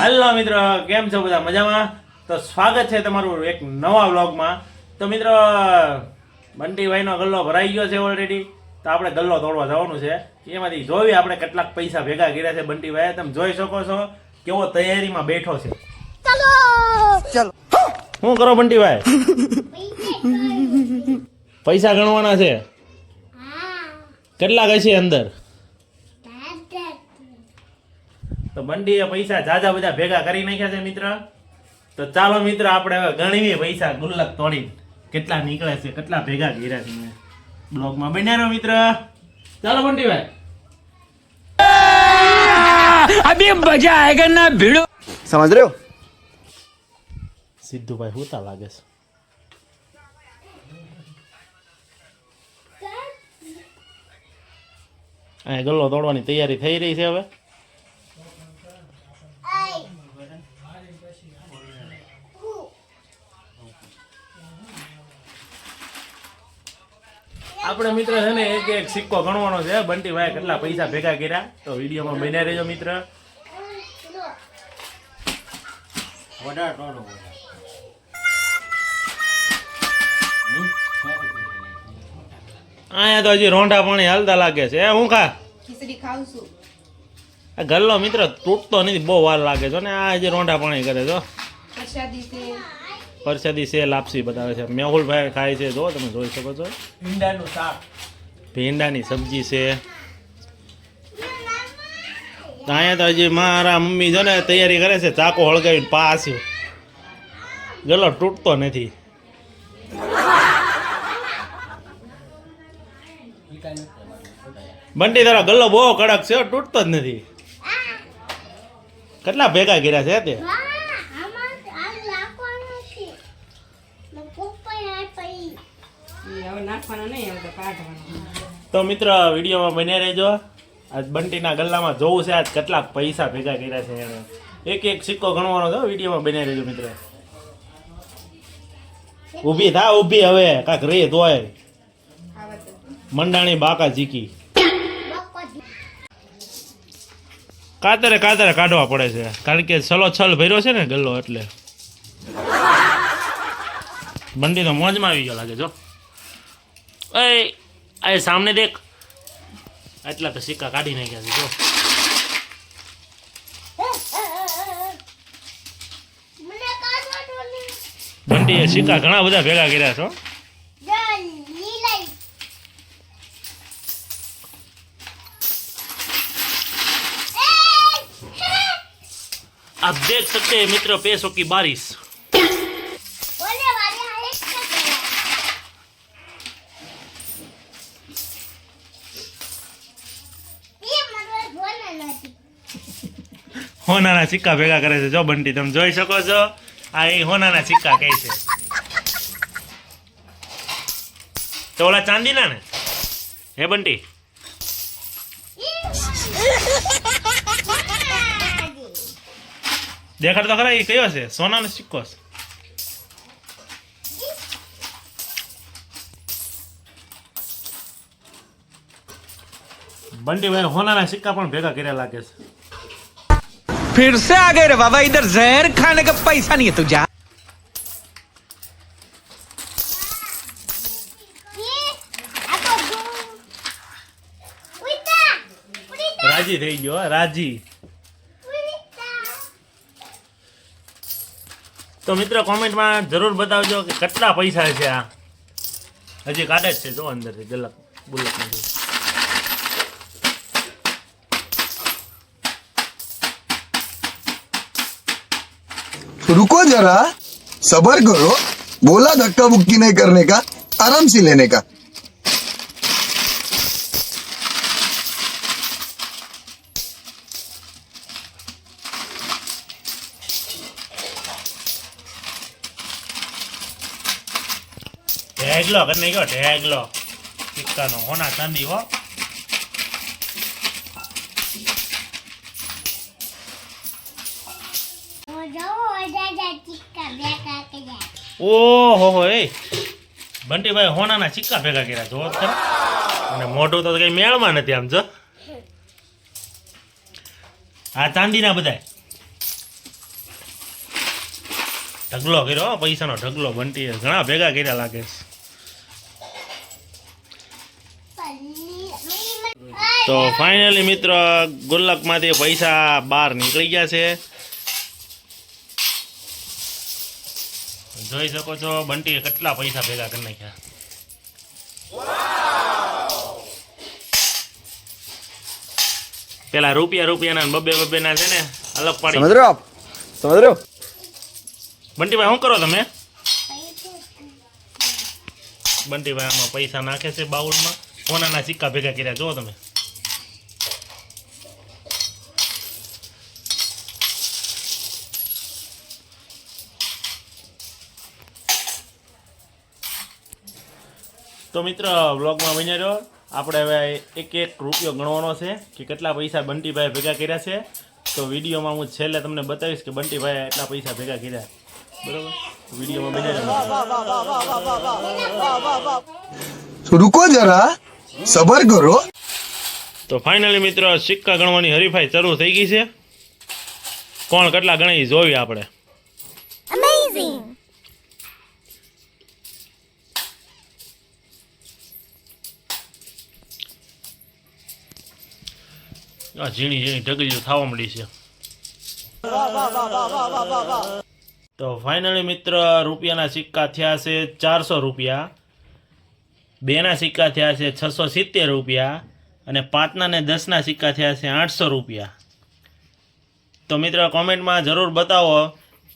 હાલો મિત્ર, કેમ છો બધા? મજામાં? તો સ્વાગત છે તમારું એક નવા વ્લોગમાં. તો મિત્ર, બંટીભાઈનો ગલ્લો ભરાઈ ગયો છે ઓલરેડી. તો આપણે ગલ્લો તોડવા જવાનું છે. એમાંથી જોઈએ આપણે કેટલાક પૈસા ભેગા કર્યા છે બંટીભાઈએ. તમે જોઈ શકો છો કેવો તૈયારીમાં બેઠો છે. ચલો ચલો, શું કરો બંટીભાઈ? પૈસા ગણવાના છે. કેટલા હશે અંદર? તો બંટીએ પૈસા જાજા બધા ભેગા કરી નાખ્યા છે મિત્ર. તો ચાલો મિત્ર, આપણે હવે ગણીએ પૈસા ગુલ્લક તોડી કેટલા નીકળે છે, કેટલા ભેગા કર્યા છે. બ્લોગમાં બન્યા રહો મિત્ર. ચાલો બંટીભાઈ, अभी मजा आएगा ना भिड़ो। समझ रहे हो? સિદ્ધુભાઈ હોતા લાગે છે. આ ગલ્લો તોડવાની તૈયારી થઈ રહી છે હવે. આપણે મિત્ર છે ને એક એક સિક્કો ગણવાનો છે. બંટીભાઈ કેટલા પૈસા ભેગા કર્યા, તો વિડીયોમાં બન્યા રહેજો મિત્ર. અહીંયા તો હજી રોંઢા પાણી હાલતા લાગે છે. હું ખા ખીચડી ખાઉં છું. આ ગલ્લો મિત્ર તૂટતો નથી, બહુ વાર લાગે છે ને આ હજી રોંઢા પાણી કરે છે. પ્રસાદી છે. પરસાદી છે, લાપસી બતાવે છે. મેહુલભાઈ ખાય છે, જો તમે જોઈ શકો છો. ભીંડાનું શાક, ભીંડાની સબ્જી છે. અહીંયા તો હજી મારા મમ્મી જો ને તૈયારી કરે છે, ચાકો હળગાવીને પાસ્યું. ગલ્લો તૂટતો નથી. બંટી તારો ગલ્લો બહુ કડક છે, તૂટતો જ નથી. કેટલા ભેગા કર્યા છે તે? હવે નાખવાના નહીં, હવે તો કાઢવાના. તો મિત્ર, વિડીયોમાં બન્યા રહેજો. આજ બંટીના ગલ્લામાં જોવું છે આજ કેટલા પૈસા ભેગા કર્યા છે એને. એક એક સિક્કો ગણવાનો છે. વિડીયોમાં બન્યા રહેજો મિત્ર. ઊભી થા, ઊભી હવે કાંક રે તોય ખાવા તો મંડાણી બાકા ઝીકી. કાતરે કાતરે કાઢવા પડે છે, કારણ કે છલો છલ ભર્યો છે ને ગલ્લો એટલે. બંટી તો મોજમાં આવી ગયો લાગે. જો એ સામને દેખ, એટલા તો સિક્કા કાઢી નાખ્યા છે. જો બંટીએ સિક્કા ઘણા બધા ભેગા કર્યા છો. आप देख सकते हैं मित्र पैसों की बारिश. હોનાના સિક્કા ભેગા કરે છે. જો બંટી તમે જોઈ શકો છો, આ એ હોનાના સિક્કા કહે છે. તો ઓલા ચાંદીના ને હે બંટી? દેખાડ તો ખરા, એ કયો છે? સોનાનો સિક્કો છે. બંટીભાઈ હોનાના સિક્કા પણ ભેગા કર્યા લાગે છે. फिर से आ गए रे बाबा, इधर जहर खाने का पैसा नहीं है तुझे। રાજી થઈ ગયો, રાજી. તો મિત્રો કોમેન્ટમાં જરૂર બતાવજો કે કેટલા પૈસા છે આ. હજી કાઢે જ છે, જો અંદરથી ગલક બુલક નથી. रुको जरा, सबर करो. बोला धक्का मुक्की नहीं करने का, आराम से लेने का. ઢેગલો કરી ગયો, ઢેગલો સિક્કાનો, હોના ચાંદી હો. ઓહો, એ બંટીભાઈ હોનાના સિક્કા ભેગા કર્યા જો ખરા. અને મોઢું તો કઈ મેળમાં નથી આમ. જો આ ચાંદીના બધા ઢગલો કર્યો હો, પૈસાનો ઢગલો બંટીએ ઘણા ભેગા કર્યા લાગે છે. તો ફાઇનલી મિત્ર ગુલ્લકમાંથી પૈસા બહાર નીકળી ગયા છે. જોઈ શકો છો બંટીએ કેટલા પૈસા ભેગા કરી નાખ્યા. પેલા રૂપિયાના બબે ના છે ને અલગ પાડી. समझ रहे हो आप समझ रहे हो બંટીભાઈ શું કરો તમે? બંટીભાઈ આમાં પૈસા નાખે છે બાઉલમાં. સોનાના સિક્કા ભેગા કર્યા જો તમે. તો મિત્ર વ્લોગમાં બન્યા રહ્યો. આપણે હવે એક એક રૂપિયો ગણવાનો છે કે કેટલા પૈસા બંટીભાઈ ભેગા કર્યા છે. તો વિડીયોમાં હું છેલ્લે તમને બતાવીશ કે બંટીભાઈ એટલા પૈસા ભેગા કર્યા. બરોબર, વિડીયોમાં બન્યા રહ્યો. रुको जरा सबर करो. તો ફાઇનલી મિત્ર સિક્કા ગણવાની હરીફાઈ શરૂ થઈ ગઈ છે. કોણ કેટલા ગણાય જોવી આપણે. આ ઝીણી ઝીણી ઢગલીઓ થવા મળી છે. તો ફાઇનલી મિત્ર રૂપિયાના સિક્કા થયા છે 400 રૂપિયા, 2ના સિક્કા થયા છે 670 રૂપિયા અને 5ના ને 10ના સિક્કા થયા છે 800 રૂપિયા. તો મિત્ર કોમેન્ટમાં જરૂર બતાવો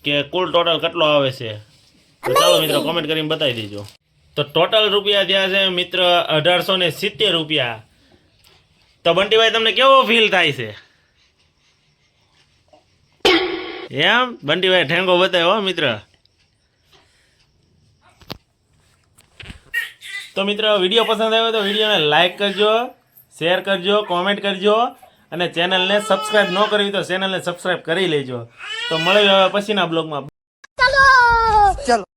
કે કુલ ટોટલ કેટલો આવે છે. તો ચાલો મિત્ર કોમેન્ટ કરીને બતાવી દેજો. તો ટોટલ રૂપિયા થયા છે મિત્ર 1870 રૂપિયા. તો બંટીભાઈ તમને કેવો ફીલ થાય છે? એમ બંટીભાઈ ઠેંગો બતાવ્યો મિત્ર. તો મિત્ર વિડીયો પસંદ આવ્યો તો વિડીયોને લાઈક કરજો, શેર કરજો, કોમેન્ટ કરજો અને ચેનલને સબસ્ક્રાઇબ ન કરવી તો ચેનલને સબસ્ક્રાઇબ કરી લેજો. તો મળીએ હવે પછીના બ્લોગમાં. चलो